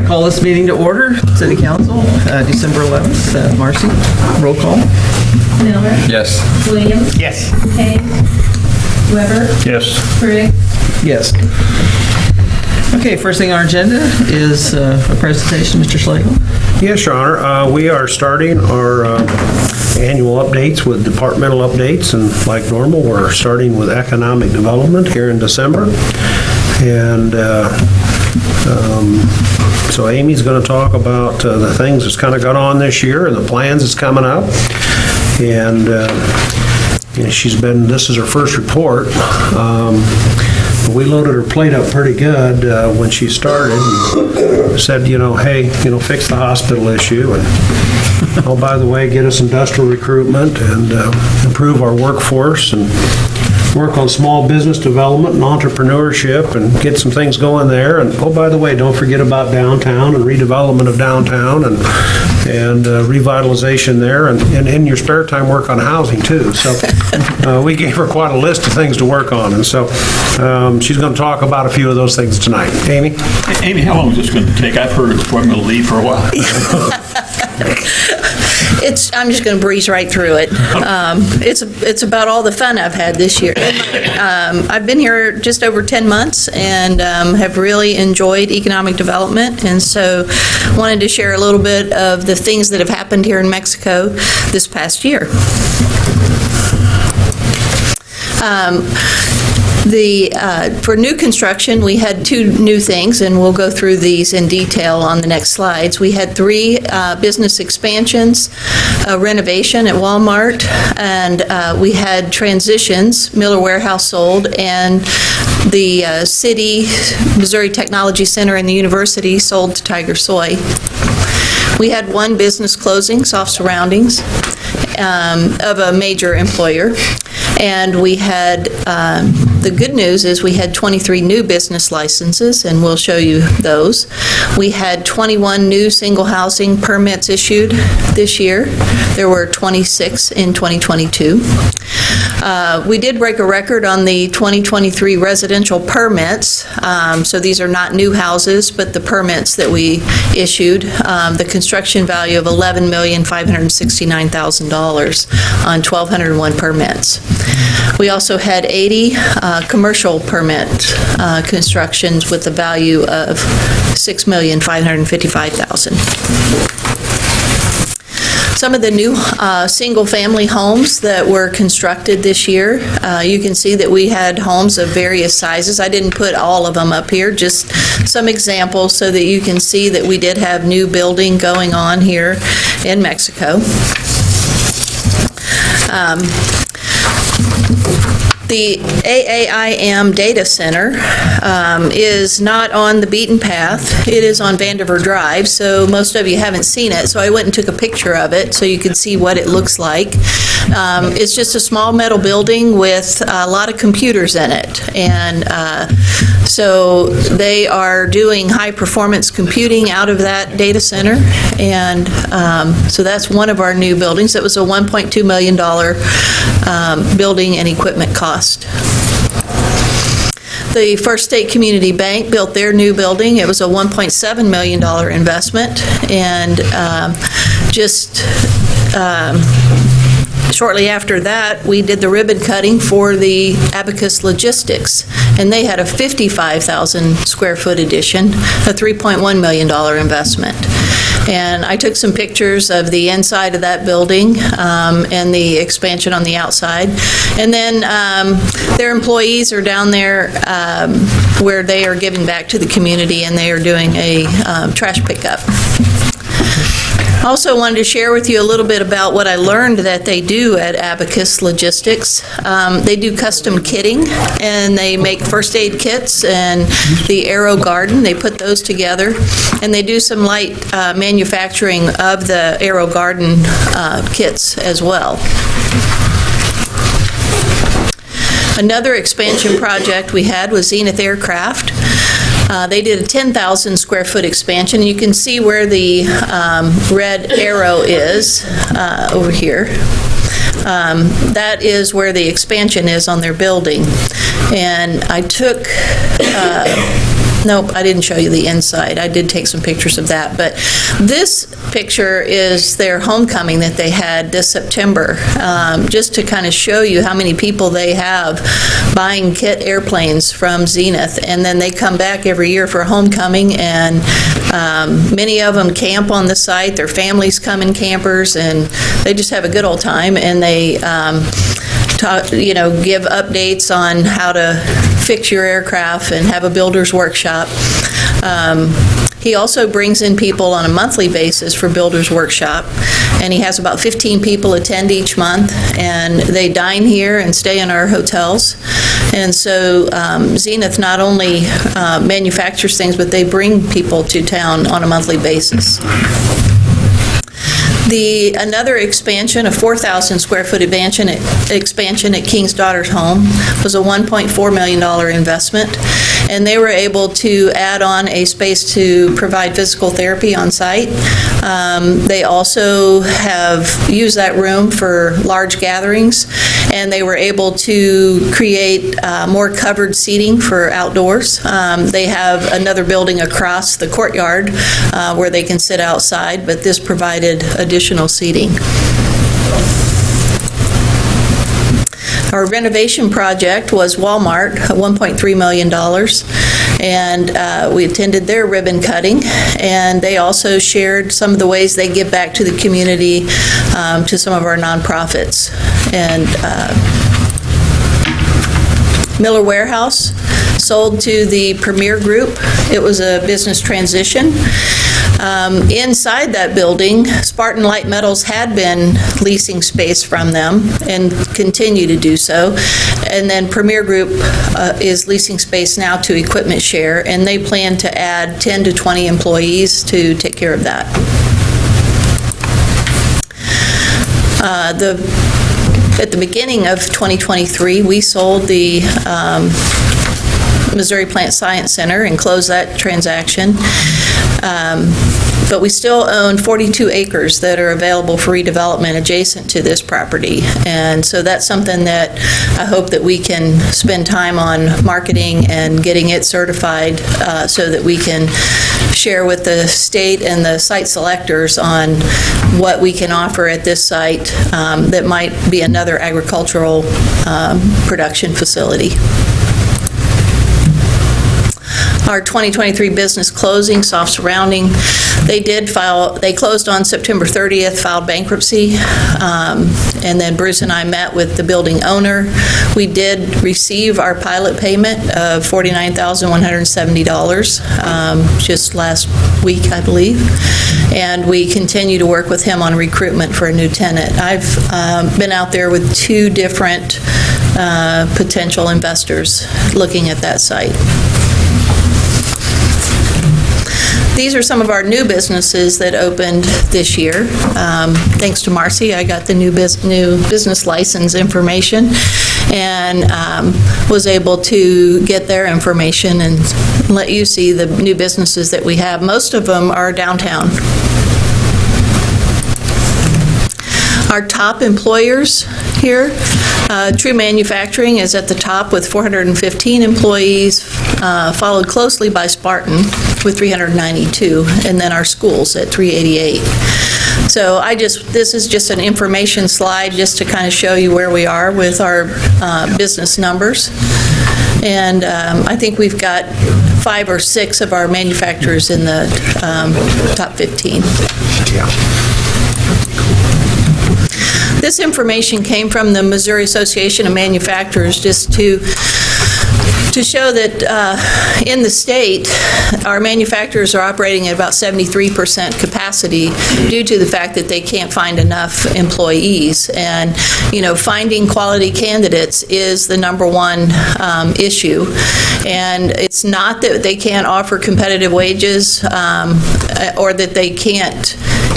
Call this meeting to order. City Council, December 11th. Marcy, roll call. Miller. Yes. Williams. Yes. Hayes. Weber. Yes. Briggs. Yes. Okay, first thing on our agenda is a presentation, Mr. Schlegel. Yes, Your Honor. We are starting our annual updates with departmental updates, and like normal, we're starting with economic development here in December. And so Amy's going to talk about the things that's kind of gone on this year and the plans that's coming up. And this is her first report. We loaded her plate up pretty good when she started and said, hey, fix the hospital issue. And, oh, by the way, get us industrial recruitment and improve our workforce and work on small business development and entrepreneurship and get some things going there. And, oh, by the way, don't forget about downtown and redevelopment of downtown and revitalization there. And in your spare time, work on housing, too. So we gave her quite a list of things to work on. And so she's going to talk about a few of those things tonight. Amy? Amy, how long is this going to take? I've heard it's going to lead for a while. I'm just going to breeze right through it. It's about all the fun I've had this year. I've been here just over 10 months and have really enjoyed economic development, and so wanted to share a little bit of the things that have happened here in Mexico this past year. For new construction, we had two new things, and we'll go through these in detail on the next slides. We had three business expansions, a renovation at Walmart, and we had transitions. Miller Warehouse sold, and the City Missouri Technology Center and the university sold to Tiger Soy. We had one business closing, Soft Surroundings, of a major employer. And we had, the good news is we had 23 new business licenses, and we'll show you those. We had 21 new single housing permits issued this year. There were 26 in 2022. We did break a record on the 2023 residential permits. So these are not new houses, but the permits that we issued. The construction value of $11,569,000 on 1,201 permits. We also had 80 commercial permit constructions with a value of $6,555,000. Some of the new single-family homes that were constructed this year, you can see that we had homes of various sizes. I didn't put all of them up here, just some examples so that you can see that we did have new building going on here in Mexico. The AAIM data center is not on the beaten path. It is on Vandiver Drive, so most of you haven't seen it, so I went and took a picture of it so you could see what it looks like. It's just a small metal building with a lot of computers in it, and so they are doing high-performance computing out of that data center, and so that's one of our new buildings. It was a $1.2 million building and equipment cost. The First State Community Bank built their new building. It was a $1.7 million investment, and shortly after that, we did the ribbon cutting for the Abacus Logistics, and they had a 55,000 square foot addition, a $3.1 million investment. And I took some pictures of the inside of that building and the expansion on the outside. And then their employees are down there where they are giving back to the community, and they are doing a trash pickup. I also wanted to share with you a little bit about what I learned that they do at Abacus Logistics. They do custom kitting, and they make first aid kits and the Aero Garden. They put those together, and they do some light manufacturing of the Aero Garden kits as well. Another expansion project we had was Zenith Aircraft. They did a 10,000 square foot expansion. You can see where the red arrow is over here. That is where the expansion is on their building. And I took nope, I didn't show you the inside. I did take some pictures of that. But this picture is their homecoming that they had this September, just to kind of show you how many people they have buying kit airplanes from Zenith. And then they come back every year for homecoming, and many of them camp on the site. Their families come in campers, and they just have a good old time. And they give updates on how to fix your aircraft and have a builder's workshop. He also brings in people on a monthly basis for Builder's Workshop, and he has about 15 people attend each month, and they dine here and stay in our hotels. And so Zenith not only manufactures things, but they bring people to town on a monthly basis. Another expansion, a 4,000 square foot expansion at King's Daughters Home, was a $1.4 million investment, and they were able to add on a space to provide physical therapy on site. They also have used that room for large gatherings, and they were able to create more covered seating for outdoors. They have another building across the courtyard where they can sit outside, but this provided additional seating. Our renovation project was Walmart, $1.3 million, and we attended their ribbon cutting, and they also shared some of the ways they give back to the community to some of our nonprofits. And Miller Warehouse sold to the Premier Group. It was a business transition. Inside that building, Spartan Light Metals had been leasing space from them and continue to do so. And then Premier Group is leasing space now to Equipment Share, and they plan to add 10 to 20 employees to take care of that. At the beginning of 2023, we sold the Missouri Plant Science Center and closed that transaction. But we still own 42 acres that are available for redevelopment adjacent to this property. And so that's something that I hope that we can spend time on marketing and getting it certified so that we can share with the state and the site selectors on what we can offer at this site that might be another agricultural production facility. Our 2023 business closing, soft surrounding, they closed on September 30th, filed bankruptcy, and then Bruce and I met with the building owner. We did receive our pilot payment of $49,170 just last week, I believe, and we continue to work with him on recruitment for a new tenant. I've been out there with 2 different potential investors looking at that site. These are some of our new businesses that opened this year. Thanks to Marcy, I got the new business license information and was able to get their information and let you see the new businesses that we have. Most of them are downtown. Our top employers here, True Manufacturing is at the top with 415 employees, followed closely by Spartan with 392, and then our schools at 388. So this is just an information slide just to kind of show you where we are with our business numbers. And I think we've got 5 or 6 of our manufacturers in the top 15. Yeah. This information came from the Missouri Association of Manufacturers just to show that in the state, our manufacturers are operating at about 73% capacity due to the fact that they can't find enough employees. And, finding quality candidates is the #1 issue. And it's not that they can't offer competitive wages or that they can't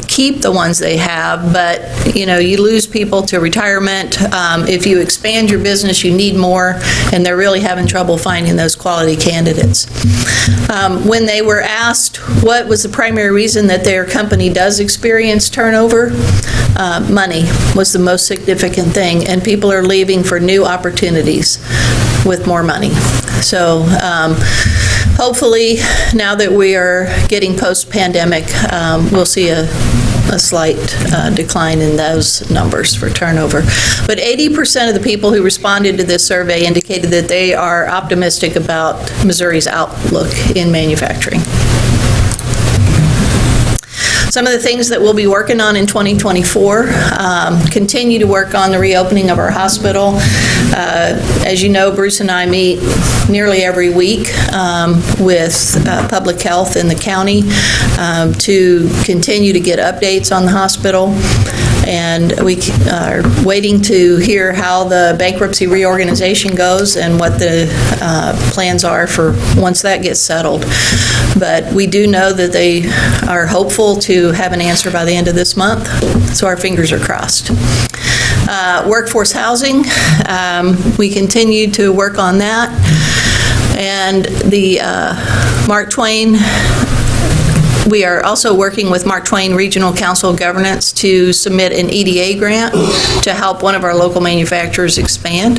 keep the ones they have, but you lose people to retirement. If you expand your business, you need more, and they're really having trouble finding those quality candidates. When they were asked what was the primary reason that their company does experience turnover, money was the most significant thing, and people are leaving for new opportunities with more money. So hopefully, now that we are getting post-pandemic, we'll see a slight decline in those numbers for turnover. But 80% of the people who responded to this survey indicated that they are optimistic about Missouri's outlook in manufacturing. Some of the things that we'll be working on in 2024, continue to work on the reopening of our hospital. As you know, Bruce and I meet nearly every week with public health in the county to continue to get updates on the hospital. And we are waiting to hear how the bankruptcy reorganization goes and what the plans are for once that gets settled. But we do know that they are hopeful to have an answer by the end of this month, so our fingers are crossed. Workforce housing, we continue to work on that. And the Mark Twain, we are also working with Mark Twain Regional Council of Governance to submit an EDA grant to help one of our local manufacturers expand.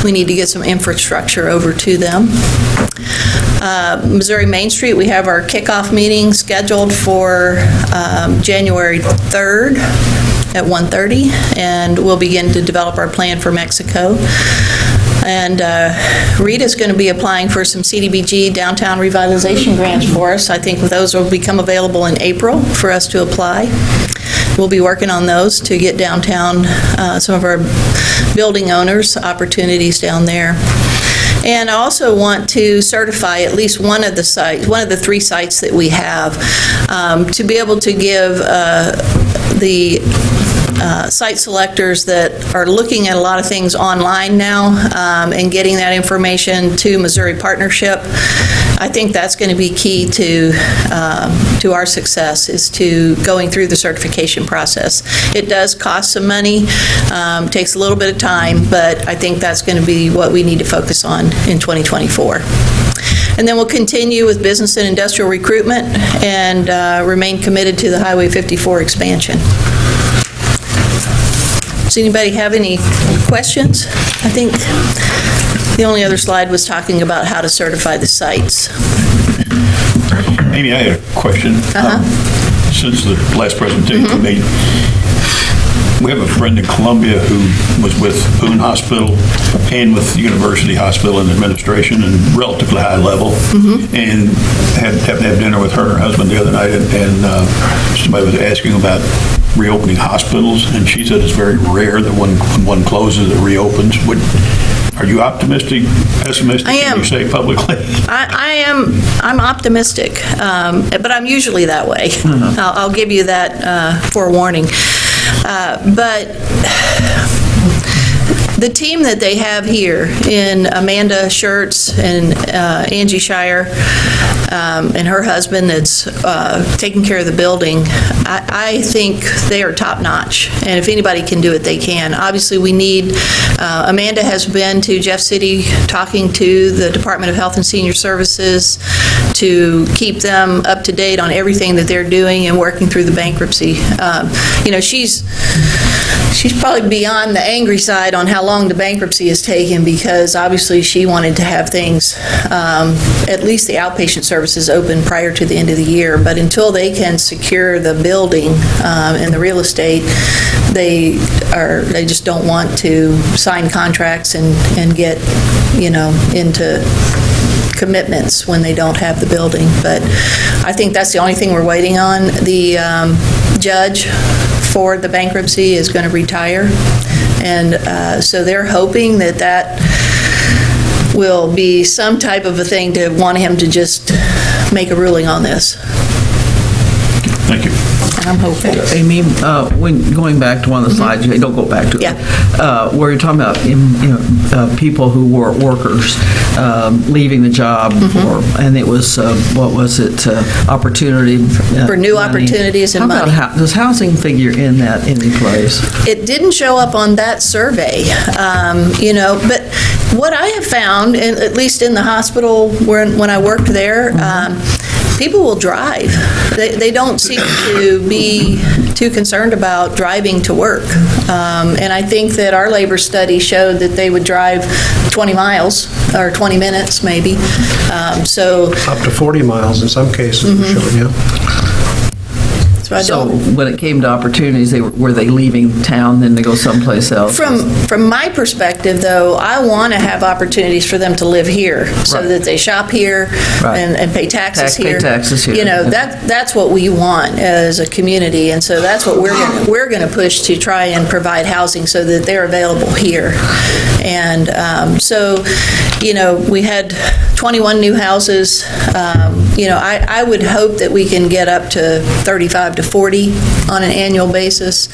We need to get some infrastructure over to them. Missouri Main Street, we have our kickoff meeting scheduled for January 3rd at 1:30, and we'll begin to develop our plan for Mexico. And Rita's going to be applying for some CDBG downtown revitalization grants for us. I think those will become available in April for us to apply. We'll be working on those to get downtown, some of our building owners opportunities down there. And I also want to certify at least one of the sites, one of the 3 sites that we have, to be able to give the site selectors that are looking at a lot of things online now and getting that information to Missouri Partnership. I think that's going to be key to our success, is to going through the certification process. It does cost some money, takes a little bit of time, but I think that's going to be what we need to focus on in 2024. And then we'll continue with business and industrial recruitment and remain committed to the Highway 54 expansion. Does anybody have any questions? I think the only other slide was talking about how to certify the sites. Amy, I had a question. Since the last presentation we made, we have a friend in Columbia who was with Boone Hospital and with University Hospital in administration and relatively high level, and happened to have dinner with her and her husband the other night, and somebody was asking about reopening hospitals, and she said it's very rare that when one closes, it reopens. Are you optimistic, pessimistic? I am. Can you say publicly? I'm optimistic, but I'm usually that way. I'll give you that forewarning. But the team that they have here in Amanda Schertz and Angie Shire and her husband that's taking care of the building, I think they are top-notch. And if anybody can do it, they can. Obviously, we need, Amanda has been to Jeff City talking to the Department of Health and Senior Services to keep them up to date on everything that they're doing and working through the bankruptcy. She's probably beyond the angry side on how long the bankruptcy has taken, because obviously she wanted to have things, at least the outpatient services, open prior to the end of the year. But until they can secure the building and the real estate, they just don't want to sign contracts and get, into commitments when they don't have the building. But I think that's the only thing we're waiting on. The judge for the bankruptcy is going to retire, and so they're hoping that will be some type of a thing to want him to just make a ruling on this. Thank you. I'm hopeful. Amy, when going back to one of the slides, don't go back to it. Yeah. Where you're talking about people who were workers leaving the job, and it was what was it? Opportunity For new money. opportunities and How money. about does housing figure in that any place? It didn't show up on that survey, but what I have found, and at least in the hospital when I worked there, people will drive. They don't seem to be too concerned about driving to work. And I think that our labor study showed that they would drive 20 miles, or 20 minutes maybe. So Up to 40 miles in some cases, we're showing you. I So don't. when it came to opportunities, were they leaving town then to go someplace else? From my perspective, though, I want to have opportunities for them to live here, so Right. that they shop here Right. and pay taxes Pay here. taxes here. You know, that's what we want as a community, and so that's what we're going to push to try and provide housing so that they're available here. And so, you know, we had 21 new houses. You know, I would hope that we can get up to 35 to 40 on an annual basis.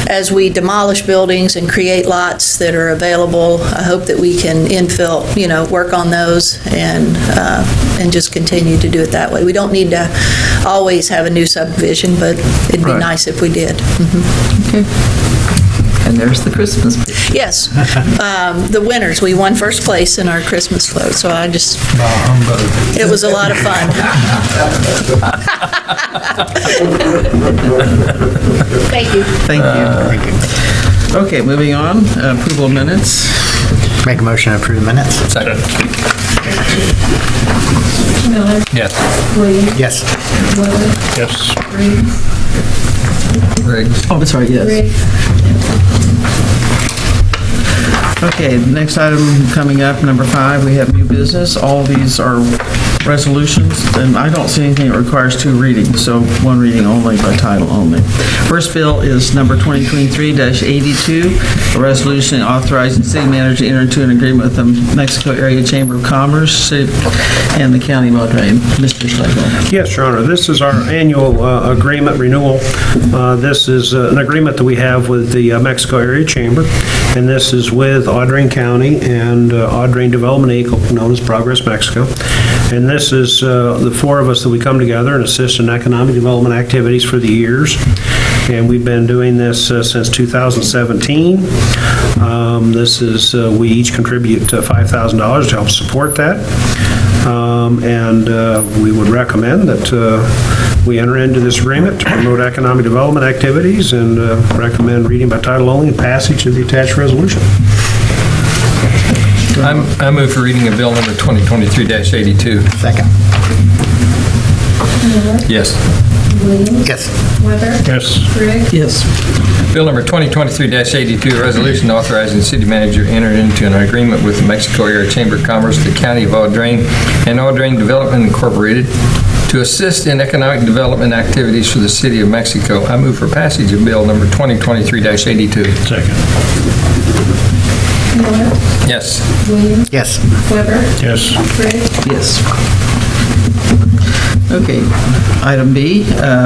As we demolish buildings and create lots that are available, I hope that we can infill, you know, work on those and just continue to do it that way. We don't need to always have a new subdivision, but it'd be Right. nice if we did. Okay. And there's the Christmas picture. Yes, the winners, we won first place in our Christmas float, so I just, it was a lot of fun. Thank you. Thank you. Okay, moving on, approval of minutes. Make a motion to approve the minutes. Second. Miller, Yes. Williams, Yes. Weber, Yes. Briggs, Oh, I'm sorry, yes. Briggs, Okay, the next item coming up, number 5, we have new business. All these are resolutions, and I don't see anything that requires 2 readings, so 1 reading only by title only. First bill is number 2023-82, a resolution authorizing city manager to enter into an agreement with the Mexico Area Chamber of Commerce and the County of Audrain. Mr. Schlegel. Yes, Your Honor, this is our annual agreement renewal. This is an agreement that we have with the Mexico Area Chamber, and this is with Audrain County and Audrain Development Inc., known as Progress Mexico. And this is the 4 of us that we come together and assist in economic development activities for the years. And we've been doing this since 2017. This is, we each contribute $5,000 to help support that. And we would recommend that we enter into this agreement to promote economic development activities, and recommend reading by title only and passage of the attached resolution. I move for reading of bill number 2023-82. Second. Miller, Yes. Williams, Yes. Weber, Yes. Briggs, Yes. Bill number 2023-82, a resolution authorizing the city manager to enter into an agreement with the Mexico Area Chamber of Commerce, the County of Audrain, and Audrain Development Incorporated to assist in economic development activities for the city of Mexico. I move for passage of bill number 2023-82. Second. Miller, Yes. Williams, Yes. Weber, Yes. Briggs, Yes. Okay, item B,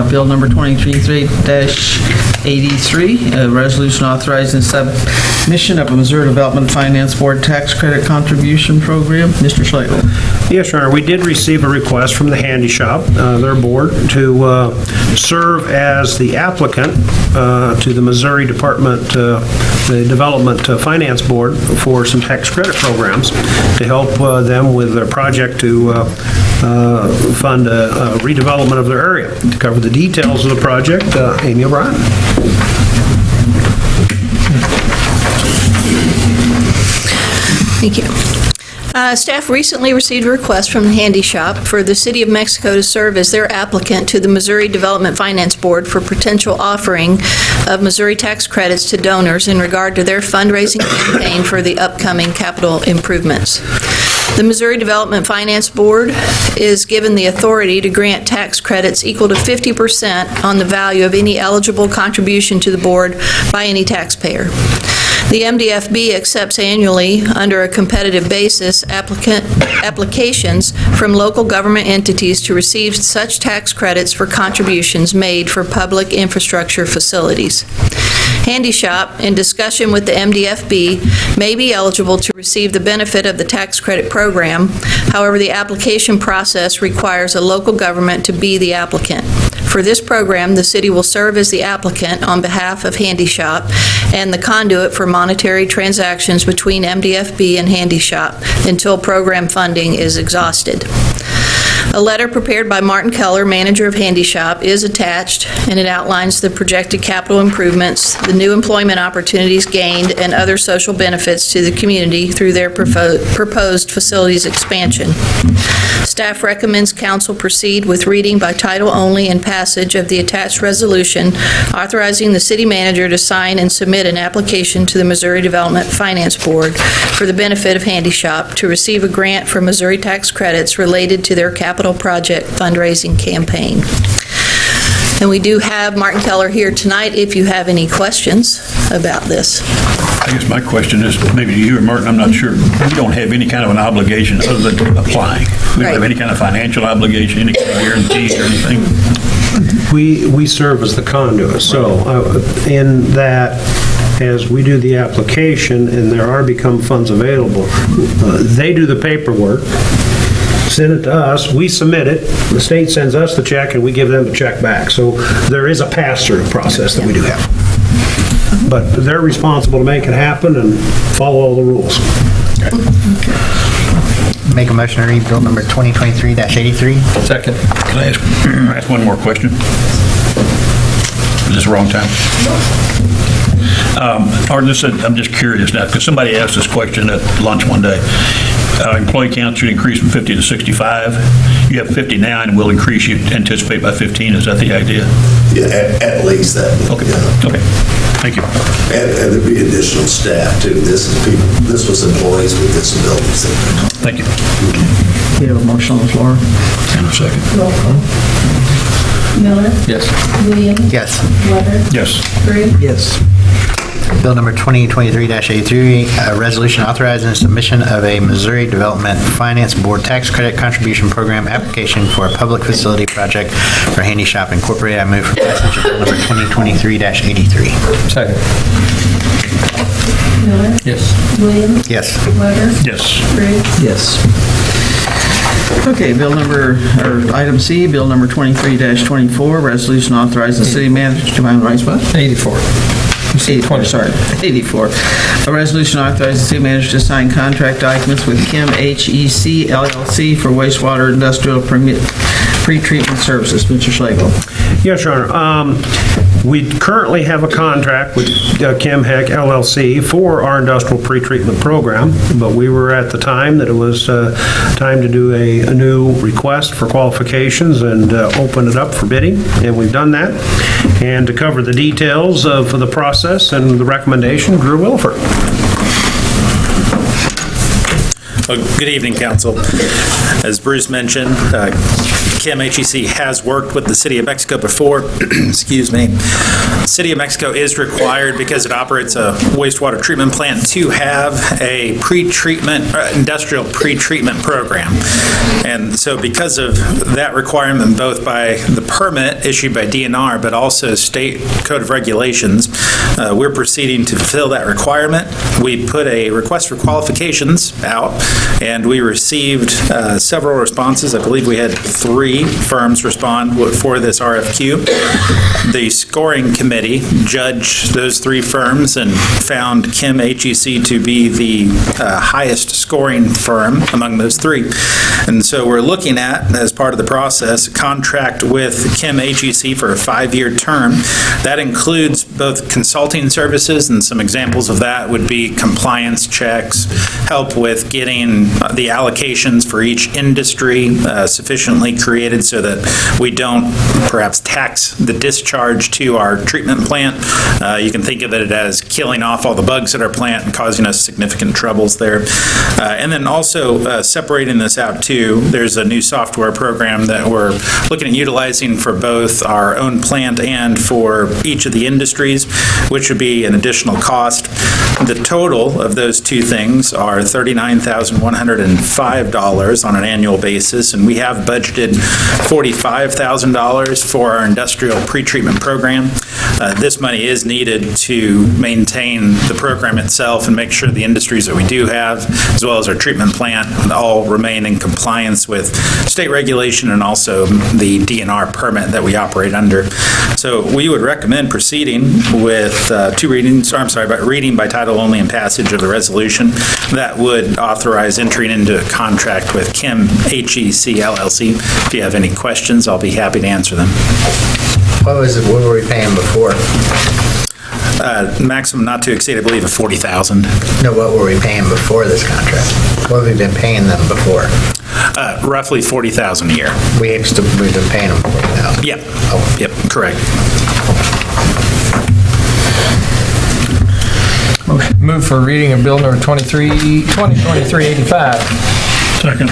bill number 2383, a resolution authorizing submission of a Missouri Development Finance Board tax credit contribution program. Mr. Schlegel. Yes, Your Honor, we did receive a request from the Handy Shop, their board, to serve as the applicant to the Missouri Department, the Development Finance Board, for some tax credit programs to help them with their project to fund a redevelopment of their area. To cover the details of the project, Amy O'Brien. Thank you. Staff recently received a request from the Handy Shop for the City of Mexico to serve as their applicant to the Missouri Development Finance Board for potential offering of Missouri tax credits to donors in regard to their fundraising campaign for the upcoming capital improvements. The Missouri Development Finance Board is given the authority to grant tax credits equal to 50% on the value of any eligible contribution to the board by any taxpayer. The MDFB accepts annually, under a competitive basis, applications from local government entities to receive such tax credits for contributions made for public infrastructure facilities. Handy Shop, in discussion with the MDFB, may be eligible to receive the benefit of the tax credit program. However, the application process requires a local government to be the applicant. For this program, the city will serve as the applicant on behalf of Handy Shop and the conduit for monetary transactions between MDFB and Handy Shop until program funding is exhausted. A letter prepared by Martin Keller, manager of Handy Shop, is attached, and it outlines the projected capital improvements, the new employment opportunities gained, and other social benefits to the community through their proposed facilities expansion. Staff recommends council proceed with reading by title only and passage of the attached resolution authorizing the city manager to sign and submit an application to the Missouri Development Finance Board for the benefit of Handy Shop to receive a grant for Missouri tax credits related to their capital project fundraising campaign. And we do have Martin Keller here tonight if you have any questions about this. I guess my question is, maybe to you or Martin, I'm not sure. We don't have any kind of an obligation other than applying. We don't have Right. any kind of financial obligation, any kind of guarantee or anything. We serve as the conduit, so in that, as we do the application and there are become funds available, they do the paperwork, send it to us, we submit it, the state sends us the check, and we give them the check back. So there is a pass-through process that we do have. But they're responsible to make it happen and follow all the rules. Make a motion to read bill number 2023-83. Second. Can I ask one more question? Is this the wrong time? Or this, I'm just curious now, because somebody asked this question at lunch one day. Employee count should increase from 50 to 65. You have 50 now, and we'll increase, you anticipate, by 15. Is that the idea? Yeah, at least that. Okay, Yeah. okay. Thank you. And there'd be additional staff too. This was employees with disabilities. Thank you. We have a motion on the floor. And a second. Roll call. Miller, Yes. Williams. Yes. Weber, Yes. Briggs, Yes. Bill number 2023-83, a resolution authorizing the submission of a Missouri Development Finance Board Tax Credit Contribution Program application for a public facility project for Handy Shop Incorporated. I move for passage of bill number 2023-83. Second. Miller, Yes. Williams, Yes. Weber, Yes. Briggs, Yes. Okay, item C, bill number 23-24, resolution authorizing the city manager to authorize what? 84. 84, sorry, 84. A resolution authorizing the city manager to sign contract documents with Kim HEC LLC for wastewater industrial pre-treatment services. Mr. Schlegel. Yes, Your Honor. We currently have a contract with Kim HEC LLC for our industrial pretreatment program, but we were at the time that it was time to do a new request for qualifications and open it up for bidding, and we've done that. And to cover the details of the process and the recommendation, Drew Wilford. Good evening, Council. As Bruce mentioned, Kim HEC has worked with the City of Mexico before. Excuse me. The City of Mexico is required, because it operates a wastewater treatment plant, to have a industrial pre-treatment program. And so because of that requirement, both by the permit issued by DNR, but also state code of regulations, we're proceeding to fulfill that requirement. We put a request for qualifications out, and we received several responses. I believe we had 3 firms respond for this RFQ. The scoring committee judged those 3 firms and found Kim HEC to be the highest scoring firm among those 3. And so we're looking at, as part of the process, a contract with Kim HEC for a 5-year term. That includes both consulting services, and some examples of that would be compliance checks, help with getting the allocations for each industry sufficiently created so that we don't perhaps tax the discharge to our treatment plant. You can think of it as killing off all the bugs at our plant and causing us significant troubles there. And then also separating this out too, there's a new software program that we're looking at utilizing for both our own plant and for each of the industries, which would be an additional cost. The total of those 2 things are $39,105 on an annual basis, and we have budgeted $45,000 for our industrial pretreatment program. This money is needed to maintain the program itself and make sure the industries that we do have, as well as our treatment plant, all remain in compliance with state regulation and also the DNR permit that we operate under. So we would recommend proceeding with reading by title only and passage of the resolution that would authorize entering into a contract with Kim HEC LLC. If you have any questions, I'll be happy to answer them. What were we paying before? Maximum not to exceed, I believe, of $40,000. No, what were we paying before this contract? What have we been paying them before? Roughly $40,000 a year. We've been paying them $40,000? Yep. Oh. Yep, correct. Move for reading of bill number 2023-85. Second.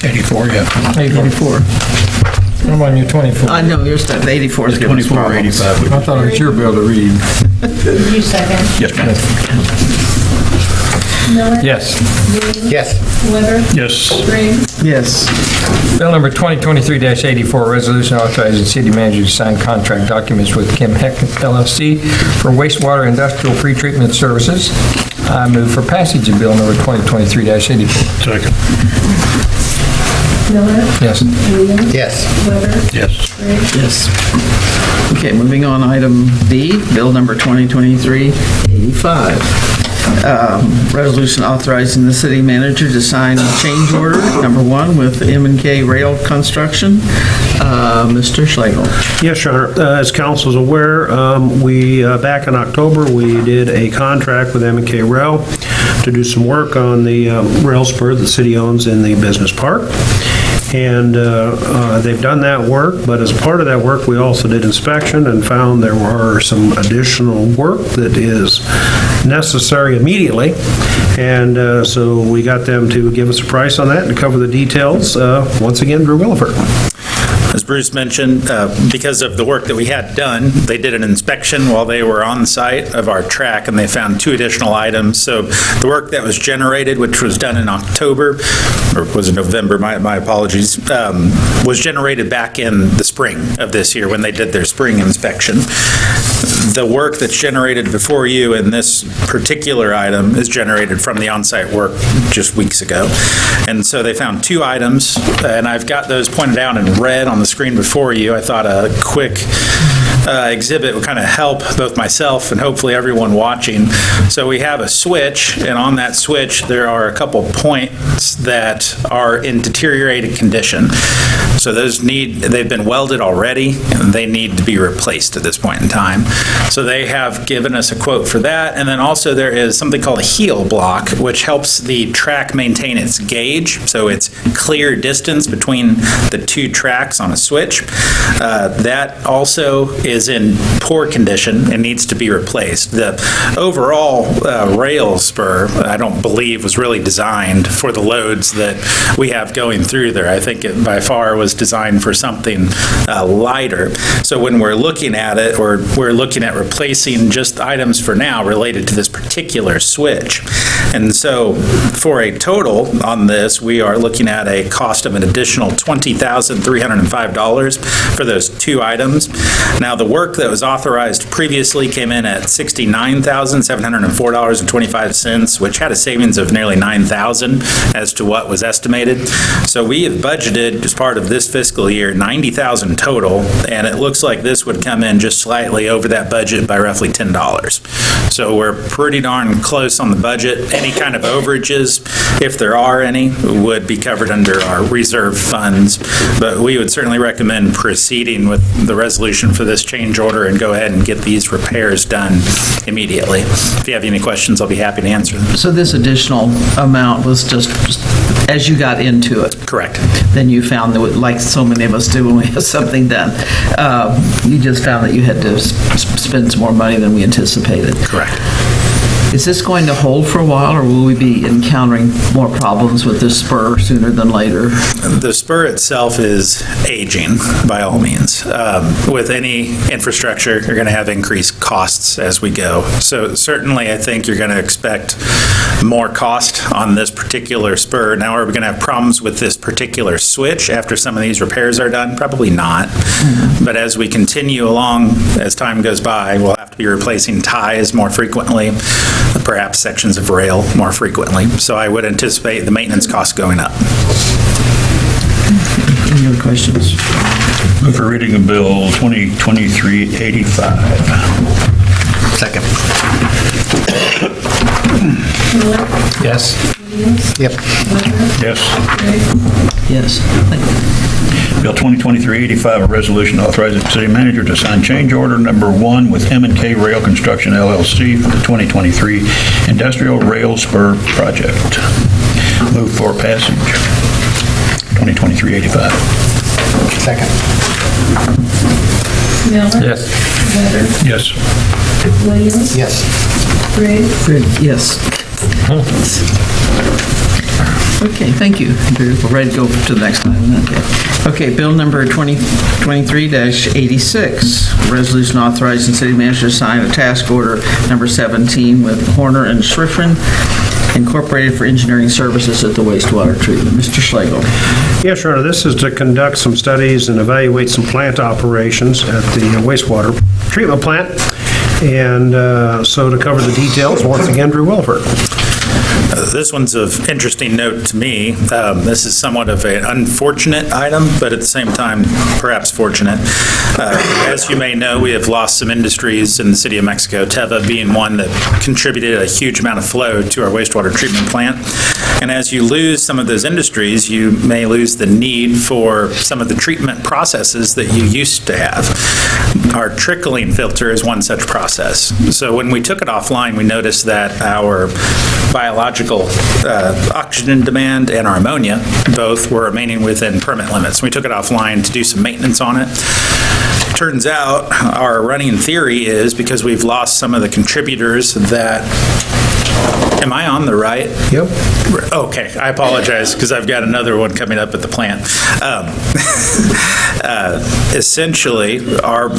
84, yeah. 84. I'm on your 24. I know, you're stuck, 84 is giving us 24 or problems. 85. I thought it was your bill to read. You second. Yes, ma'am. Miller? Yes. Williams? Yes. Weber? Yes. Briggs? Yes. Bill number 2023-84, resolution authorizing city manager to sign contract documents with Kim Heck LLC for wastewater industrial pretreatment services. I move for passage of bill number 2023-84. Second. Miller? Yes. Williams? Yes. Weber? Yes. Briggs? Yes. Okay, moving on, item B, bill number 2023-85. Resolution authorizing the city manager to sign change order number 1 with M&K Rail Construction. Mr. Schlegel. Yes, Your Honor. As council's aware, we, back in October, we did a contract with M&K Rail to do some work on the rail spur the city owns in the business park. And they've done that work, but as part of that work, we also did inspection and found there were some additional work that is necessary immediately. And so we got them to give us a price on that and to cover the details. Once again, Drew Williford. As Bruce mentioned, because of the work that we had done, they did an inspection while they were on site of our track, and they found 2 additional items. So the work that was generated, which was done in October, or was it November, my apologies, was generated back in the spring of this year when they did their spring inspection. The work that's generated before you in this particular item is generated from the on-site work just weeks ago. And so they found 2 items, and I've got those pointed out in red on the screen before you. I thought a quick exhibit would kind of help both myself and hopefully everyone watching. So we have a switch, and on that switch there are a couple points that are in deteriorated condition. So they've been welded already, and they need to be replaced at this point in time. So they have given us a quote for that, and then also there is something called a heel block, which helps the track maintain its gauge, so it's clear distance between the 2 tracks on a switch. That also is in poor condition and needs to be replaced. The overall rail spur, I don't believe, was really designed for the loads that we have going through there. I think it by far was designed for something lighter. So when we're looking at it, or we're looking at replacing just items for now related to this particular switch. And so for a total on this, we are looking at a cost of an additional $20,305 for those 2 items. Now, the work that was authorized previously came in at $69,704.25, which had a savings of nearly $9,000 as to what was estimated. So we have budgeted, as part of this fiscal year, $90,000 total, and it looks like this would come in just slightly over that budget by roughly $10. So we're pretty darn close on the budget. Any kind of overages, if there are any, would be covered under our reserve funds, but we would certainly recommend proceeding with the resolution for this change order and go ahead and get these repairs done immediately. If you have any questions, I'll be happy to answer them. So this additional amount was just as you got into it? Correct. Then you found that, like so many of us do when we have something done, you just found that you had to spend some more money than we anticipated. Correct. Is this going to hold for a while, or will we be encountering more problems with this spur sooner than later? The spur itself is aging, by all means. With any infrastructure, you're going to have increased costs as we go. So certainly, I think you're going to expect more cost on this particular spur. Now, are we going to have problems with this particular switch after some of these repairs are done? Probably not. But as we continue along, as time goes by, we'll have to be replacing ties more frequently, perhaps sections of rail more frequently. So I would anticipate the maintenance costs going up. Any other questions? Move for reading of Bill 2023-85. Second. Miller, Yes. Williams, Yep. Yes. Yes. Thank you. Bill 2023-85, a resolution authorizing the city manager to sign change order number 1 with M&K Rail Construction LLC for the 2023 Industrial Rail Spur Project. Move for passage. 2023-85. Second. Miller. Yes. Better, Yes. Williams, Yes. Briggs, Yes. Okay, thank you. We're ready to go to the next item. Okay, bill number 2023-86, resolution authorizing city manager to sign a task order number 17 with Horner and Schriffen Incorporated for engineering services at the wastewater treatment. Mr. Schlegel. Yes, Your Honor, this is to conduct some studies and evaluate some plant operations at the wastewater treatment plant. And so to cover the details, once again, Drew Wilford. This one's of interesting note to me. This is somewhat of an unfortunate item, but at the same time, perhaps fortunate. As you may know, we have lost some industries in the city of Mexico, Teva being one that contributed a huge amount of flow to our wastewater treatment plant. And as you lose some of those industries, you may lose the need for some of the treatment processes that you used to have. Our trickling filter is one such process. So when we took it offline, we noticed that our biological oxygen demand and our ammonia both were remaining within permit limits. We took it offline to do some maintenance on it. Turns out our running theory is because we've lost some of the contributors that. Am I on the right? Yep. Okay, I apologize because I've got another one coming up at the plant. Essentially, our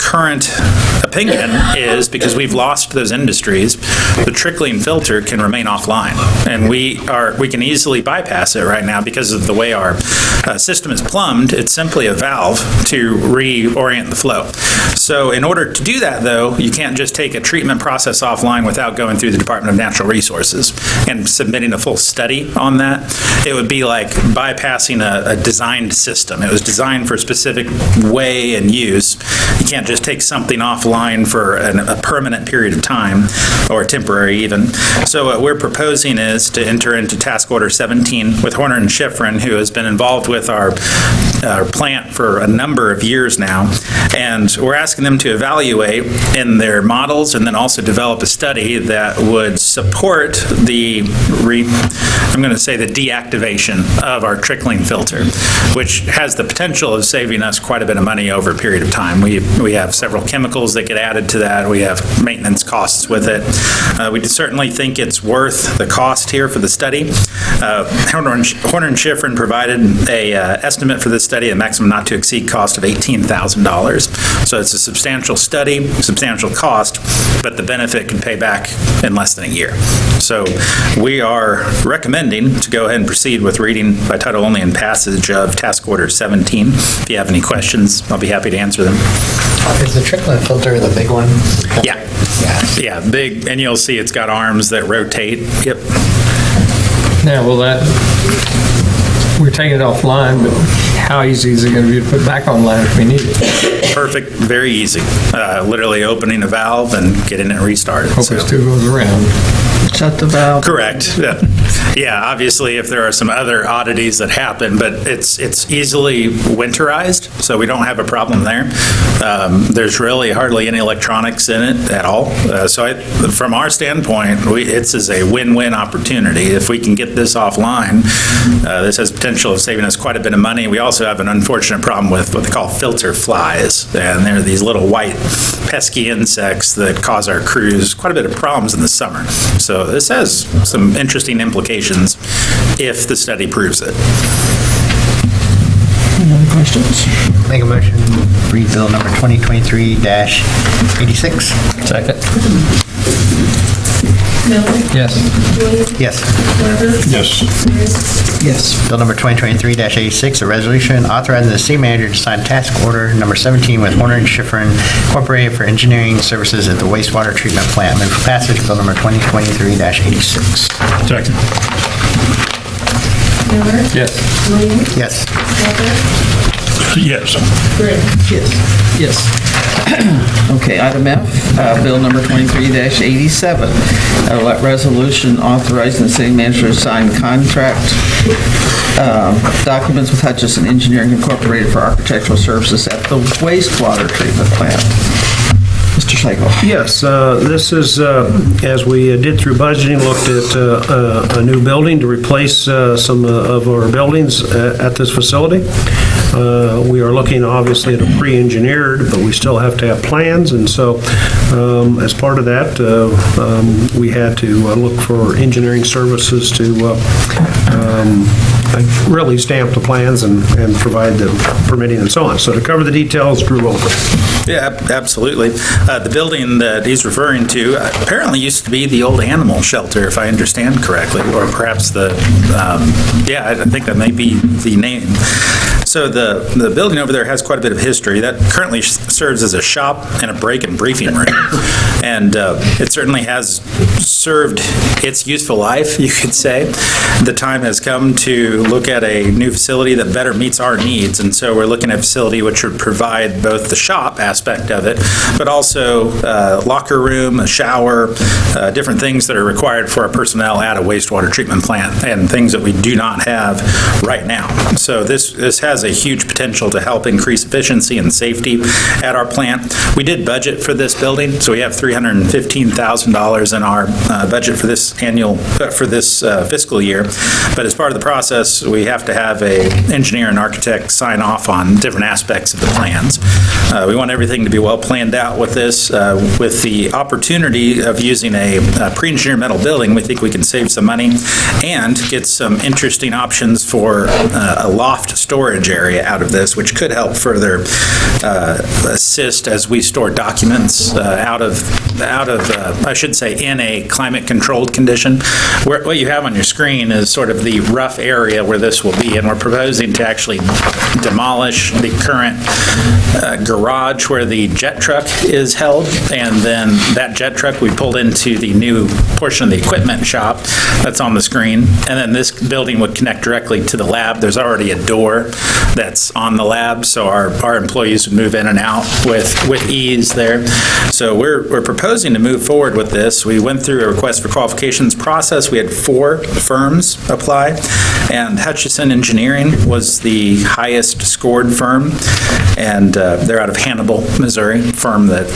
current opinion is because we've lost those industries, the trickling filter can remain offline, and we can easily bypass it right now because of the way our system is plumbed. It's simply a valve to reorient the flow. So in order to do that, though, you can't just take a treatment process offline without going through the Department of Natural Resources and submitting a full study on that. It would be like bypassing a designed system. It was designed for a specific way and use. You can't just take something offline for a permanent period of time, or temporary even. So what we're proposing is to enter into task order 17 with Horner and Schriffen, who has been involved with our plant for a number of years now. And we're asking them to evaluate in their models and then also develop a study that would support the deactivation of our trickling filter, which has the potential of saving us quite a bit of money over a period of time. We have several chemicals that get added to that. We have maintenance costs with it. We certainly think it's worth the cost here for the study. Horner and Schriffen provided a estimate for this study, a maximum not to exceed cost of $18,000. So it's a substantial study, substantial cost, but the benefit can pay back in less than a year. So we are recommending to go ahead and proceed with reading by title only and passage of task order 17. If you have any questions, I'll be happy to answer them. Is the trickling filter the big one? Yeah. Yeah, big, and you'll see it's got arms that rotate. Yep. Now, we're taking it offline, but how easy is it going to be to put back online if we need it? Perfect, very easy. Literally opening a valve and getting it restarted. Hope So it still goes around. shut the valve? Correct. Yeah, obviously, if there are some other oddities that happen, but it's easily winterized, so we don't have a problem there. There's really hardly any electronics in it at all. From our standpoint, it's is a win-win opportunity. If we can get this offline, this has potential of saving us quite a bit of money. We also have an unfortunate problem with what they call filter flies, and they're these little white pesky insects that cause our crews quite a bit of problems in the summer. So this has some interesting implications if the study proves it. Any other questions? Make a motion, read bill number 2023-86. Second. Miller, Yes. Williams, Yes. Weber, Yes. Briggs, Yes. Bill number 2023-86, a resolution authorizing the city manager to sign task order number 17 with Horner and Schifrin Incorporated for engineering services at the wastewater treatment plant. Move for passage, bill number 2023-86. Second. Miller, Yes. Williams, Yes. Weber, Yes. Briggs. Yes. Yes. Okay, item F, bill number 23-87, a resolution authorizing the city manager to sign contract documents with Hutchison Engineering Incorporated for architectural services at the wastewater treatment plant. Mr. Slagle. Yes, this is, as we did through budgeting, looked at a new building to replace some of our buildings at this facility. We are looking obviously at a pre-engineered, but we still have to have plans, and so as part of that, we had to look for engineering services to really stamp the plans and provide the permitting and so on. So to cover the details, Drew Wilbur. Yeah, absolutely. The building that he's referring to apparently used to be the old animal shelter, if I understand correctly, or perhaps I think that may be the name. So the building over there has quite a bit of history. That currently serves as a shop and a break and briefing room. And it certainly has served its useful life, you could say. The time has come to look at a new facility that better meets our needs. And so we're looking at a facility which would provide both the shop aspect of it, but also locker room, a shower, different things that are required for our personnel at a wastewater treatment plant, and things that we do not have right now. So this has a huge potential to help increase efficiency and safety at our plant. We did budget for this building, so we have $315,000 in our budget for this fiscal year. But as part of the process, we have to have an engineer and architect sign off on different aspects of the plans. We want everything to be well planned out with this. With the opportunity of using a pre-engineered metal building, we think we can save some money and get some interesting options for a loft storage area out of this, which could help further assist as we store documents I should say, in a climate-controlled condition. What you have on your screen is sort of the rough area where this will be, and we're proposing to actually demolish the current garage where the jet truck is held, and then that jet truck we pulled into the new portion of the equipment shop that's on the screen, and then this building would connect directly to the lab. There's already a door that's on the lab, so our employees would move in and out with ease there. So we're proposing to move forward with this. We went through a request for qualifications process. We had 4 firms apply, and Hutchison Engineering was the highest scored firm, and they're out of Hannibal, Missouri, firm that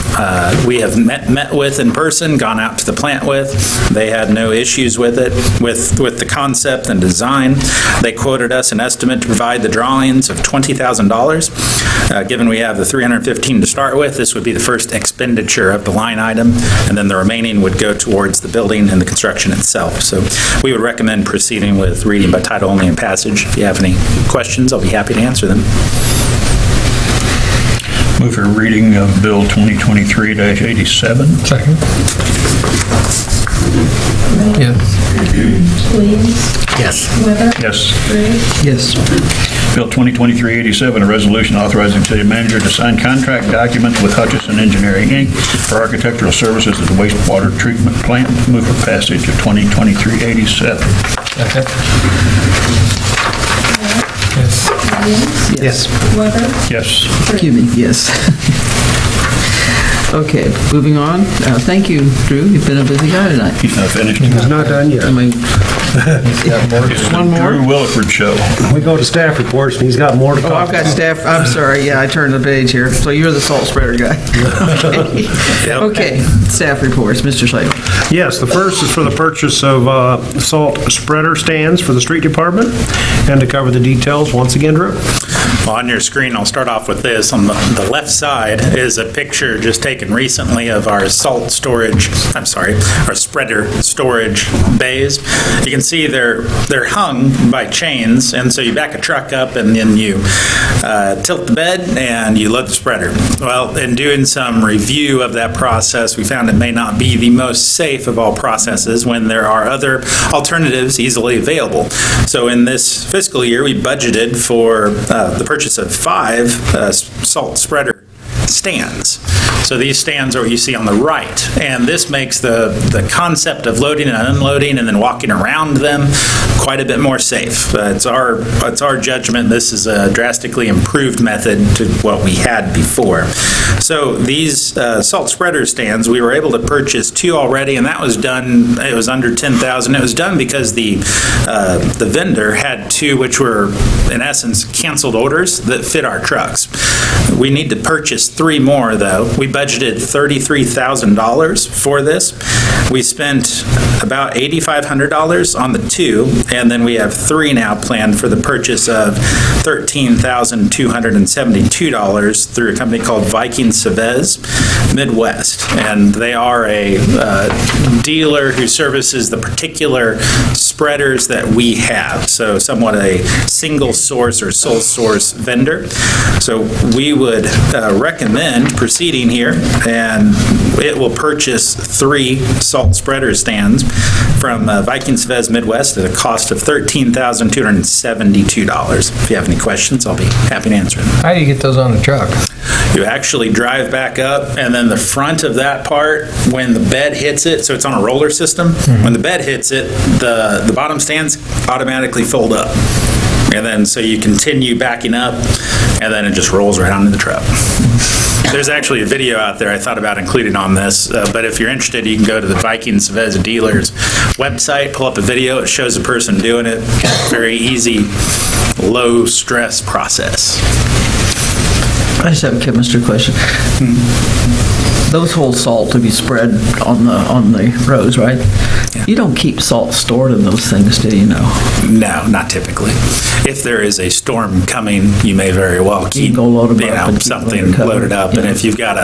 we have met with in person, gone out to the plant with. They had no issues with it, with the concept and design. They quoted us an estimate to provide the drawings of $20,000. Given we have the $315 to start with, this would be the first expenditure of the line item, and then the remaining would go towards the building and the construction itself. So we would recommend proceeding with reading by title only and passage. If you have any questions, I'll be happy to answer them. Move for reading of Bill 2023-87. Second. Yes. Williams, Yes. Weber, Yes. Briggs, Yes. Bill 2023-87, a resolution authorizing city manager to sign contract documents with Hutchison Engineering, Inc. for architectural services at the wastewater treatment plant. Move for passage of 2023-87. Second. Yes. Williams, Yes. Weber, Yes. Excuse me, yes. Okay, moving on. Thank you, Drew. You've been a busy guy tonight. He's not finished. It's not done yet. I mean, It's the One more? Drew Williford Show. We go to staff reports, and he's got more to talk oh, about. I've got staff, I'm sorry, yeah, I turned the page here. So you're the salt spreader guy. Okay. Okay, staff reports, Mr. Slagle. Yes, the first is for the purchase of salt spreader stands for the street department. And to cover the details, once again, Drew. Well, on your screen, I'll start off with this. On the left side is a picture just taken recently of our salt storage, our spreader storage bays. You can see they're hung by chains, and so you back a truck up and then you tilt the bed and you load the spreader. Well, in doing some review of that process, we found it may not be the most safe of all processes when there are other alternatives easily available. So in this fiscal year, we budgeted for the purchase of 5 salt spreader stands. So these stands are what you see on the right, and this makes the concept of loading and unloading and then walking around them quite a bit more safe. It's our judgment this is a drastically improved method to what we had before. So these salt spreader stands, we were able to purchase 2 already, and that was done, it was under $10,000. It was done because the vendor had 2 which were, in essence, canceled orders that fit our trucks. We need to purchase 3 more, though. We budgeted $33,000 for this. We spent about $8,500 on the 2, and then we have 3 now planned for the purchase of $13,272 through a company called Viking Chavez Midwest. And they are a dealer who services the particular spreaders that we have, so somewhat a single source or sole source vendor. So we would recommend proceeding here, and it will purchase 3 salt spreader stands from Viking Chavez Midwest at a cost of $13,272. If you have any questions, I'll be happy to answer them. How do you get those on the truck? You actually drive back up, and then the front of that part, when the bed hits it, so it's on a roller system, when the bed hits it, the bottom stands automatically fold up. And then, so you continue backing up, and then it just rolls right onto the truck. There's actually a video out there I thought about including on this, but if you're interested, you can go to the Viking Chavez dealer's website, pull up a video, it shows a person doing it. Very easy, low-stress process. I just have a chemistry question. Those hold salt to be spread on the roads, right? Yeah. You don't keep salt stored in those things, do you know? No, not typically. If there is a storm coming, you may very well keep, go load 'em up and keep something them covered. loaded up. And Yeah. if you've got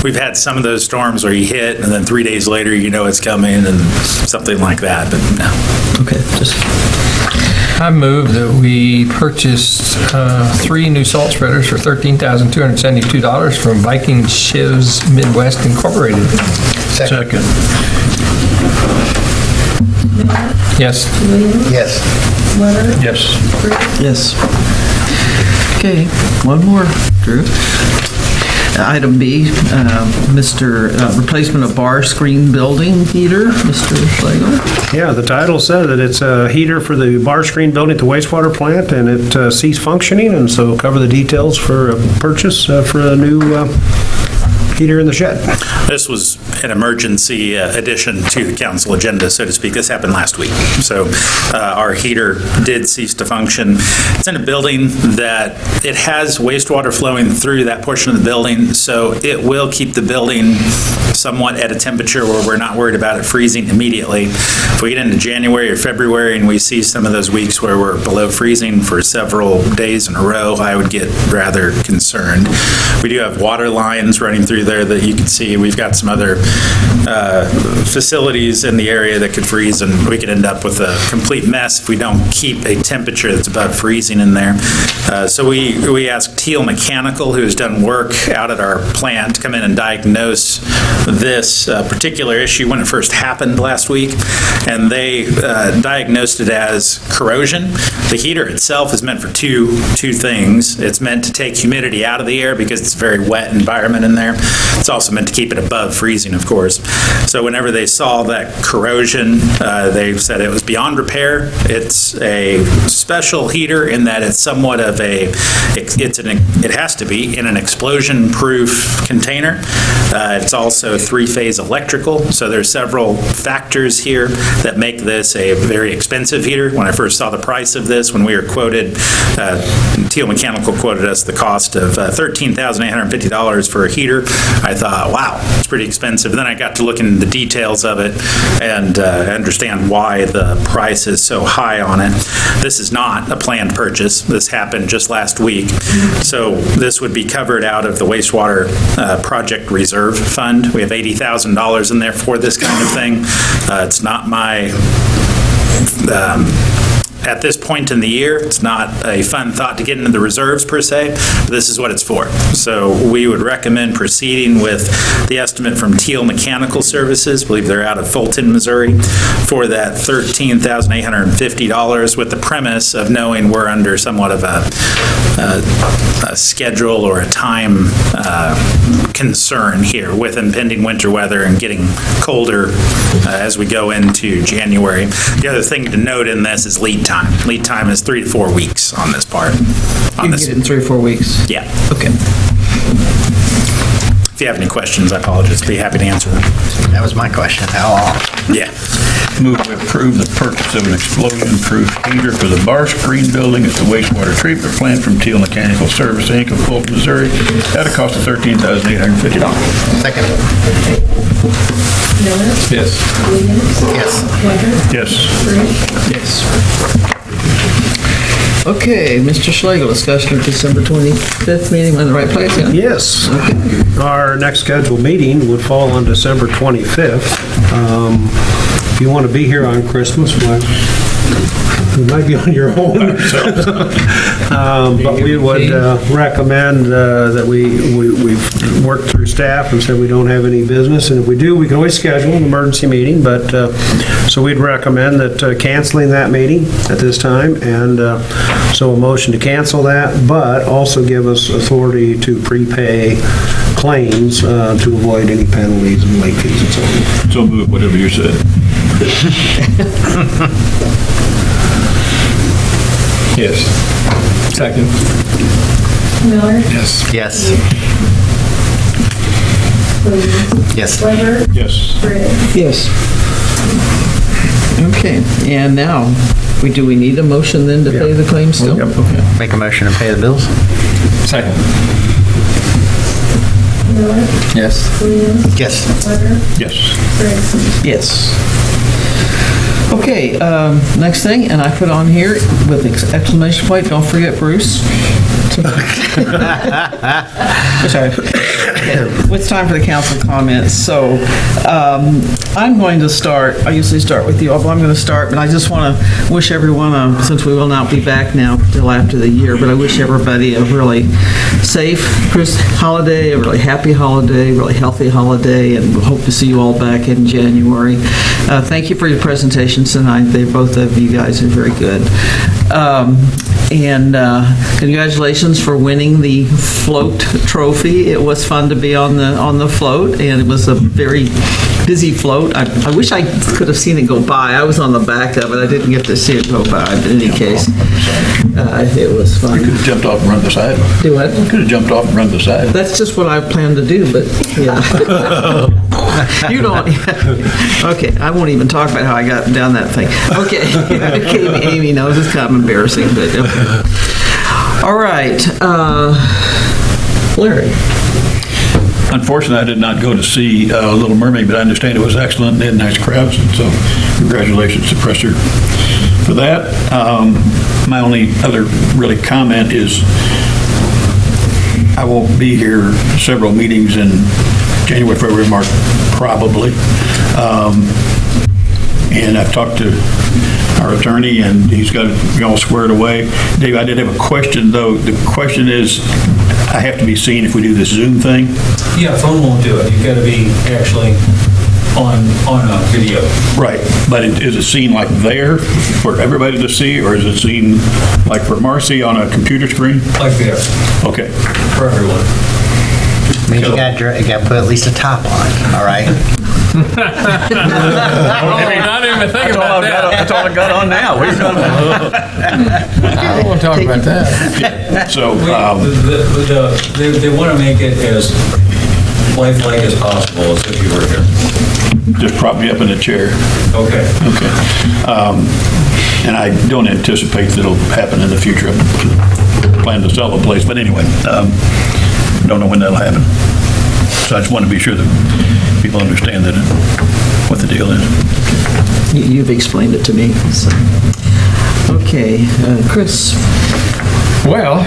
we've had some of those storms where you hit, and then 3 days later, you know it's coming, and something like that, but no. Okay, just, I move that we purchase 3 new salt spreaders for $13,272 from Viking Chavez Midwest Incorporated. Second. Yes. Williams, Yes. Leonard, Yes. yes. Okay, one more, Drew. Item B, replacement of bar screen building heater, Mr. Slagle. Yeah, the title says that it's a heater for the bar screen building at the wastewater plant, and it ceased functioning, and so cover the details for a purchase for a new heater in the shed. This was an emergency addition to the council agenda, so to speak. This happened last week. So our heater did cease to function. It's in a building that it has wastewater flowing through that portion of the building, so it will keep the building somewhat at a temperature where we're not worried about it freezing immediately. If we get into January or February and we see some of those weeks where we're below freezing for several days in a row, I would get rather concerned. We do have water lines running through there that you can see. We've got some other facilities in the area that could freeze, and we could end up with a complete mess if we don't keep a temperature that's above freezing in there. So we asked Teal Mechanical, who has done work out at our plant, to come in and diagnose this particular issue when it first happened last week, and they diagnosed it as corrosion. The heater itself is meant for two things. It's meant to take humidity out of the air because it's a very wet environment in there, It's also meant to keep it above freezing, of course. So whenever they saw that corrosion, they said it was beyond repair. It's a special heater in that it's somewhat of it has to be in an explosion-proof container. It's also three-phase electrical, so there's several factors here that make this a very expensive heater. When I first saw the price of this, when we were quoted, Teal Mechanical quoted us the cost of $13,850 for a heater. I thought, wow, it's pretty expensive. Then I got to look into the details of it and understand why the price is so high on it. This is not a planned purchase. This happened just last week. So this would be covered out of the wastewater project reserve fund. We have $80,000 in there for this kind of thing. It's not my at this point in the year, it's not a fun thought to get into the reserves per se. This is what it's for. So we would recommend proceeding with the estimate from Teal Mechanical Services, I believe they're out of Fulton, Missouri, for that $13,850 with the premise of knowing we're under somewhat of a schedule or a time concern here with impending winter weather and getting colder as we go into January. The other thing to note in this is lead time. Lead time is 3 to 4 weeks on this part. You can get it in 3 or 4 weeks? Yeah. Okay. If you have any questions, I apologize. Be happy to answer them. That was my question. How long? Yeah. Move to approve the purchase of an explosion-proof heater for the bar screen building at the wastewater treatment plant from Teal Mechanical Service, Inc. of Fulton, Missouri, at a cost of $13,850. Second. Miller, Yes. Williams, Yes. Weber, Yes. Briggs, Yes. Okay, Mr. Schlegel, discussion of December 25th meeting, in the right place? Yeah? Yes. Our next scheduled meeting would fall on December 25th. If you want to be here on Christmas, well, you might be on your own. But we would recommend that we've worked through staff and said we don't have any business. And if we do, we can always schedule an emergency meeting. But so we'd recommend that canceling that meeting at this time. And so a motion to cancel that, but also give us authority to prepay claims to avoid any penalties and late fees and so on. So move whatever you said. Yes. Second. Miller, Yes. Yes. Williams, Yes. Weber, Yes. Briggs. Yes. Okay, and now, do we need a motion then to pay the claims still? Yep. Okay. Make a motion to pay the bills? Second. Miller, Yes. Williams, Yes. Weber, Yes. Briggs. Yes. Okay, next thing, and I put on here with exclamation point, don't forget Bruce. Sorry. It's time for the council comments. So I'm going to start, I usually start with you all, but I'm going to start, but I just want to wish everyone, since we will not be back now till after the year, but I wish everybody a really safe holiday, a really happy holiday, really healthy holiday, and we'll hope to see you all back in January. Thank you for your presentations tonight. Both of you guys are very good. And congratulations for winning the float trophy. It was fun to be on the float, and it was a very busy float. I wish I could have seen it go by. I was on the back of it. I didn't get to see it go by, but in any case, it was fun. You could have jumped off and run the side. Do what? You could have jumped off and run the side. That's just what I plan to do, but yeah. You don't. Okay, I won't even talk about how I got down that thing. Okay, Amy knows it's kind of embarrassing, but okay. All right, Larry. Unfortunately, I did not go to see Little Mermaid, but I understand it was excellent. They had nice crowds, and so congratulations to Presser for that. My only other really comment is I won't be here several meetings in January, February, March, probably. And I've talked to our attorney, and he's got it all squared away. Dave, I did have a question, though. The question is, I have to be seen if we do this Zoom thing? Yeah, phone won't do it. You've got to be actually on a video. Right, but is it seen like there for everybody to see, or is it seen like for Marcy on a computer screen? Like there, Okay, for everyone. Means you got to put at least a top on, all right? Oh, not even think about that. That's all I got on now. What are you talking about? I don't want to talk about that. So, They want to make it as lifelike as possible, as if you were here. just prop me up in a chair. Okay. Okay. And I don't anticipate that it'll happen in the future. I plan to sell the place, but anyway, don't know when that'll happen. So I just want to be sure that people understand that what the deal is. You've explained it to me, so. Okay, Chris. Well,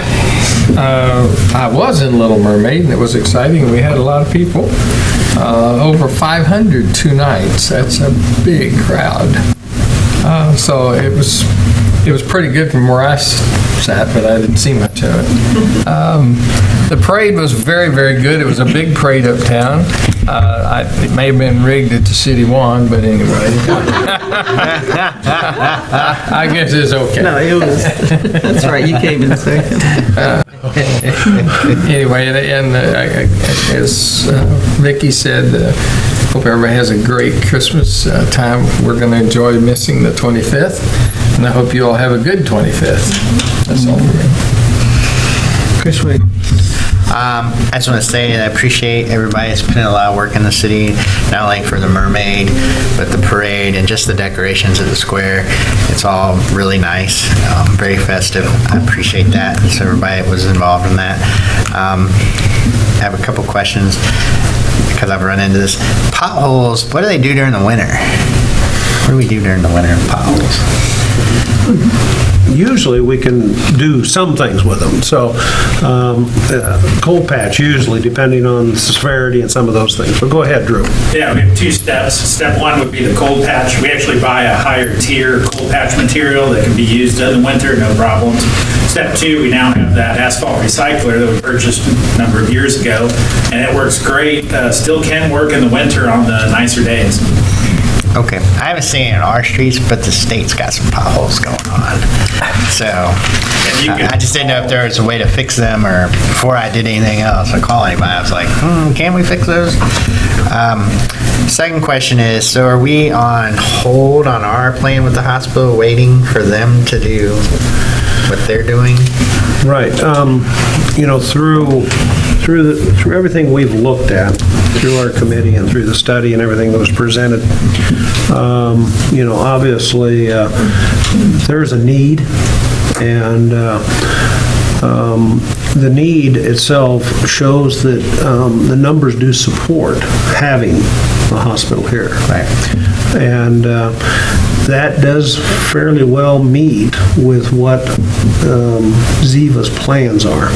I was in Little Mermaid, and it was exciting. We had a lot of people, over 500 2 nights. That's a big crowd. So it was pretty good from where I sat, but I didn't see much of it. The parade was very, very good. It was a big parade uptown. It may have been rigged that the city won, but anyway. I guess it's okay. No, it was, that's right, you came in second. Anyway, and as Vicki said, hope everybody has a great Christmas time. We're going to enjoy missing the 25th, and I hope you all have a good 25th. That's all for me. Chris, wait. I just want to say that I appreciate everybody that's put in a lot of work in the city, not only for the Mermaid, but the parade and just the decorations of the square. It's all really nice, very festive. I appreciate that. So everybody that was involved in that. I have a couple questions because I've run into this. Potholes, what do they do during the winter? What do we do during the winter in potholes? Usually we can do some things with them. So cold patch usually, depending on the severity and some of those things. But go ahead, Drew. Yeah, we have 2 steps. Step 1 would be the cold patch. We actually buy a higher tier cold patch material that can be used in the winter, no problems. Step 2, we now have that asphalt recycler that we purchased a number of years ago, and it works great. Still can work in the winter on the nicer days. Okay, I haven't seen it in our streets, but the state's got some potholes going on. So I just didn't know if there was a way to fix them, or before I did anything else, I call anybody. I was like, can we fix those? Second question is, so are we on hold on our plan with the hospital, waiting for them to do what they're doing? Right. Through everything we've looked at, through our committee and through the study and everything that was presented, obviously there's a need, and the need itself shows that the numbers do support having a hospital here. Right. And that does fairly well meet with what Ziva's plans are.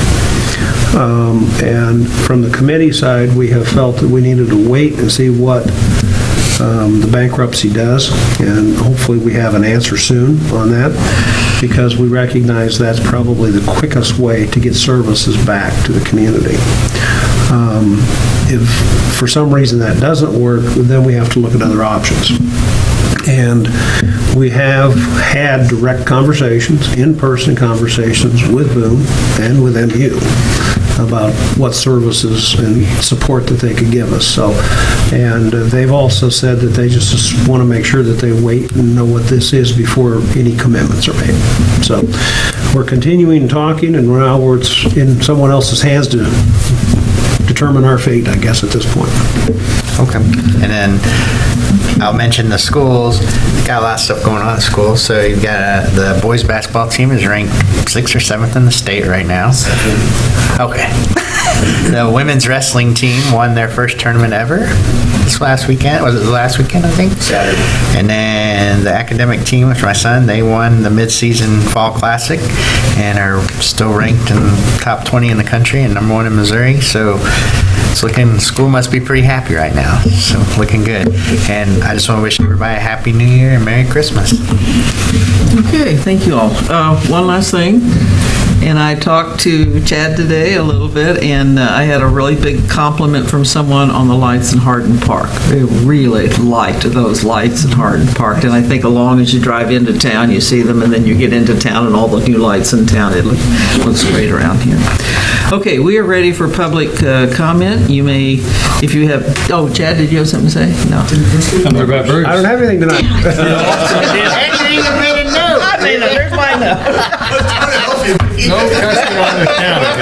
And from the committee side, we have felt that we needed to wait and see what the bankruptcy does, and hopefully we have an answer soon on that, because we recognize that's probably the quickest way to get services back to the community. If for some reason that doesn't work, then we have to look at other options. And we have had direct conversations, in-person conversations with Boone and with MU about what services and support that they could give us. So, and they've also said that they just want to make sure that they wait and know what this is before any commitments are made. So we're continuing talking, and now it's in someone else's hands to determine our fate, I guess, at this point. Okay. And then I'll mention the schools. Got a lot of stuff going on in schools. So you've got the boys basketball team is ranked 6th or 7th in the state right now. Okay. The women's wrestling team won their first tournament ever this last weekend. Was it the last weekend, I think? Saturday. And then the academic team, which my son, they won the mid-season fall classic and are still ranked in top 20 in the country and number 1 in Missouri. So it's looking, school must be pretty happy right now. So looking good. And I just want to wish everybody a Happy New Year and Merry Christmas. Okay, thank you all. One last thing, and I talked to Chad today a little bit, and I had a really big compliment from someone on the lights in Hardin Park. They really liked those lights in Hardin Park, and I think as long as you drive into town, you see them, and then you get into town and all the new lights in town, it looks great around here. Okay, we are ready for public comment. You may, if you have, oh, Chad, did you have something to say? No. What about Bruce? I don't have anything tonight. I mean, there's my note. No customer on the counter.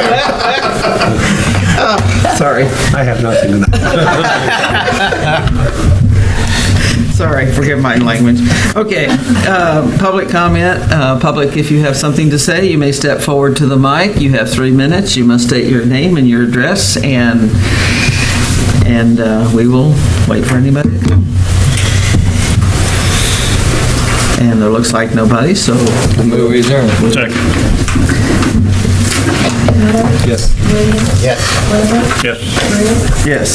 Sorry. I have nothing tonight. Sorry, forgive my language. Okay, public comment. Public, if you have something to say, you may step forward to the mic. You have 3 minutes. You must state your name and your address, and we will wait for anybody to come. And there looks like nobody, so Move adjourned. Second. Yes. Williams, Yes. Whitman, Yes. Bruce, yes.